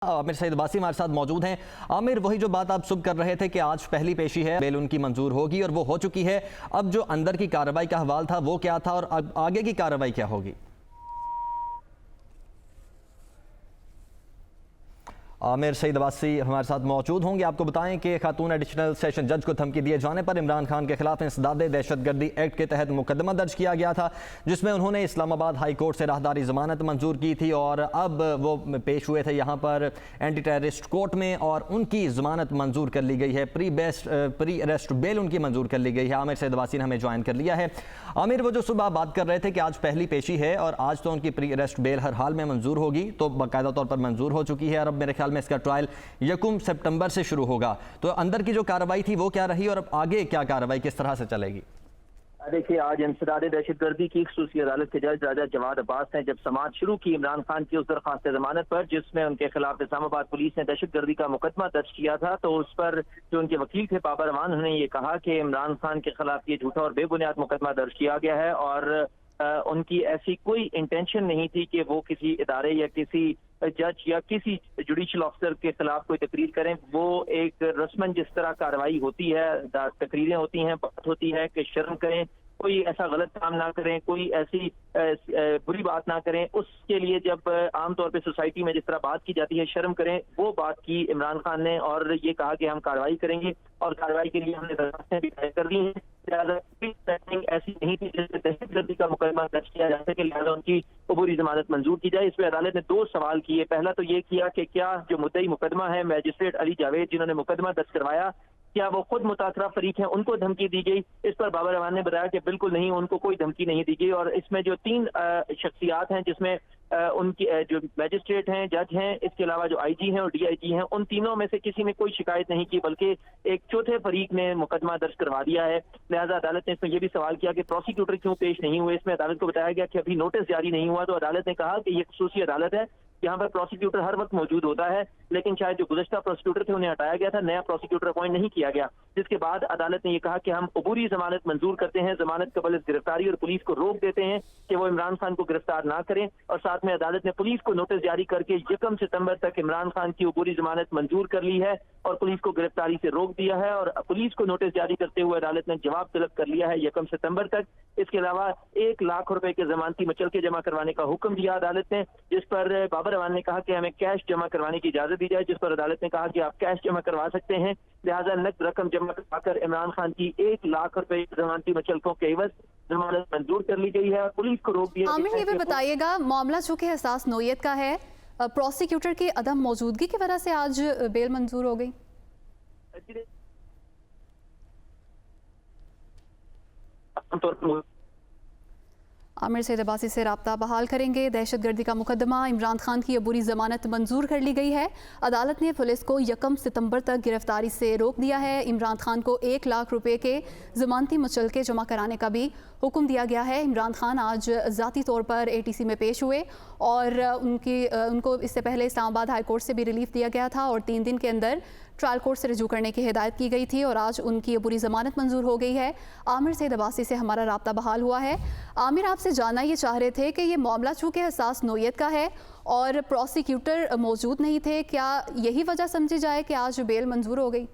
आमिर सईद अब्बासी हमारे साथ मौजूद हैं। आमिर, वही जो बात आप सुबह कर रहे थे कि आज पहली पेशी है, बेल उनकी मंजूर होगी और वो हो चुकी है। अब जो अंदर की कार्रवाई का हवाल था वो क्या था और अब आगे की कार्रवाई क्या होगी? आमिर सईद अब्बासी हमारे साथ मौजूद होंगे। आपको बताएं कि खातून एडिशनल सेशन जज को धमकी दिए जाने पर इमरान खान के खिलाफ इंसदाद दहशतगर्दी एक्ट के तहत मुकदमा दर्ज किया गया था, जिसमें उन्होंने इस्लामाबाद हाई कोर्ट से राहदारी जमानत मंजूर की थी और अब वो पेश हुए थे यहाँ पर एंटी टेररिस्ट कोर्ट में और उनकी जमानत मंजूर कर ली गई है। प्री अरेस्ट बेल उनकी मंजूर कर ली गई है। आमिर सईद अब्बासी ने हमें ज्वाइन कर लिया है। आमिर, वो जो सुबह आप बात कर रहे थे कि आज पहली पेशी है और आज तो उनकी प्री अरेस्ट बेल हर हाल में मंजूर होगी, तो बाकायदा तौर पर मंजूर हो चुकी है और अब मेरे ख्याल में इसका ट्रायल 1 सितंबर से शुरू होगा। तो अंदर की जो कार्रवाई थी वो क्या रही और अब आगे क्या कार्रवाई किस तरह से चलेगी? देखिए, आज इंसदाद दहशतगर्दी की खसूसी अदालत के जज राजा जवाद अब्बास ने जब समाअत शुरू की इमरान खान की उस दरख्वास्त जमानत पर, जिसमें उनके खिलाफ इस्लामाबाद पुलिस ने दहशतगर्दी का मुकदमा दर्ज किया था, तो उस पर जो उनके वकील थे बाबर अमान, उन्होंने ये कहा कि इमरान खान के खिलाफ ये झूठा और बेबुनियाद मुकदमा दर्ज किया गया है और उनकी ऐसी कोई इंटेंशन नहीं थी कि वो किसी इदारे या किसी जज या किसी जुडिशल ऑफिसर के खिलाफ कोई तकरीर करें। वो एक रस्मन जिस तरह कार्रवाई होती है, तकरीरें होती हैं, बात होती है कि शर्म करें, कोई ऐसा गलत काम ना करें, कोई ऐसी बुरी बात ना करें, उसके लिए जब आमतौर पे सोसाइटी में जिस तरह बात की जाती है, शर्म करें, वो बात की इमरान खान ने और ये कहा कि हम कार्रवाई करेंगे और कार्रवाई के लिए हमने दरखास्तें भी तय कर दी हैं। ऐसी नहीं थी जिससे दहशतगर्दी का मुकदमा दर्ज किया जा सके, लिहाजा उनकी अबूरी जमानत मंजूर की जाए। इस पर अदालत ने 2 सवाल किए। पहला तो ये किया कि क्या जो मुद्दई मुकदमा है मैजिस्ट्रेट अली जावेद जिन्होंने मुकदमा दर्ज करवाया, क्या वो खुद मुतासरा फरीक हैं, उनको धमकी दी गई? इस पर बाबर अमान ने बताया कि बिल्कुल नहीं, उनको कोई धमकी नहीं दी गई। और इसमें जो 3 शख्सियात हैं, जिसमें उनकी जो मैजिस्ट्रेट हैं, जज हैं, इसके अलावा जो आईजी हैं और डीआईजी हैं, उन तीनों में से किसी ने कोई शिकायत नहीं की, बल्कि एक चौथे फरीक ने मुकदमा दर्ज करवा दिया है। लिहाजा अदालत ने इसमें यह भी सवाल किया कि प्रोसिक्यूटर क्यों पेश नहीं हुए। इसमें अदालत को बताया गया कि अभी नोटिस जारी नहीं हुआ, तो अदालत ने कहा कि ये खसूसी अदालत है, यहाँ पर प्रोसिक्यूटर हर वक्त मौजूद होता है, लेकिन शायद जो गुज़श्ता प्रोसिक्यूटर थे उन्हें हटाया गया था, नया प्रोसिक्यूटर अपॉइंट नहीं किया गया। जिसके बाद अदालत ने यह कहा कि हम अबूरी जमानत मंजूर करते हैं, जमानत कबल गिरफ्तारी, और पुलिस को रोक देते हैं कि वो इमरान खान को गिरफ्तार ना करें। और साथ में अदालत ने पुलिस को नोटिस जारी करके 1 सितंबर तक इमरान खान की अबूरी जमानत मंजूर कर ली है और पुलिस को गिरफ्तारी से रोक दिया है। और पुलिस को नोटिस जारी करते हुए अदालत ने जवाब तलब कर लिया है 1 सितंबर तक। इसके अलावा 1 लाख रुपए के जमानती मचलके जमा करवाने का हुक्म दिया अदालत ने, जिस पर बाबर अमान ने कहा कि हमें कैश जमा करवाने की इजाजत दी जाए, जिस पर अदालत ने कहा कि आप कैश जमा करवा सकते हैं। लिहाजा नकद रकम जमा करवाकर इमरान खान की 1 लाख रुपए जमानती मचलकों के एवज जमानत मंजूर कर ली गई है और पुलिस को रोक दिया। आमिर, ये भी बताइएगा, मामला चूंकि हसास नौयत का है, प्रोसिक्यूटर की अदम मौजूदगी की वजह से आज बेल मंजूर हो गई? आमिर सईद अब्बासी से राब्ता बहाल करेंगे। दहशतगर्दी का मुकदमा, इमरान खान की अबूरी जमानत मंजूर कर ली गई है। अदालत ने पुलिस को 1 सितंबर तक गिरफ्तारी से रोक दिया है। इमरान खान को 1 लाख रुपए के जमानती मुचलके जमा कराने का भी हुक्म दिया गया है। इमरान खान आज ज़ाती तौर पर ATC में पेश हुए और उनको इससे पहले इस्लामाबाद हाई कोर्ट से भी रिलीफ दिया गया था और 3 दिन के अंदर ट्रायल कोर्ट से रजू करने की हिदायत की गई थी और आज उनकी अबूरी जमानत मंजूर हो गई है। आमिर सईद अब्बासी से हमारा राब्ता बहाल हुआ है। आमिर, आपसे जानना ये चाह रहे थे कि ये मामला चूँकि हसास नौयत का है और प्रोसिक्यूटर मौजूद नहीं थे, क्या यही वजह समझी जाए कि आज बेल मंजूर हो गई?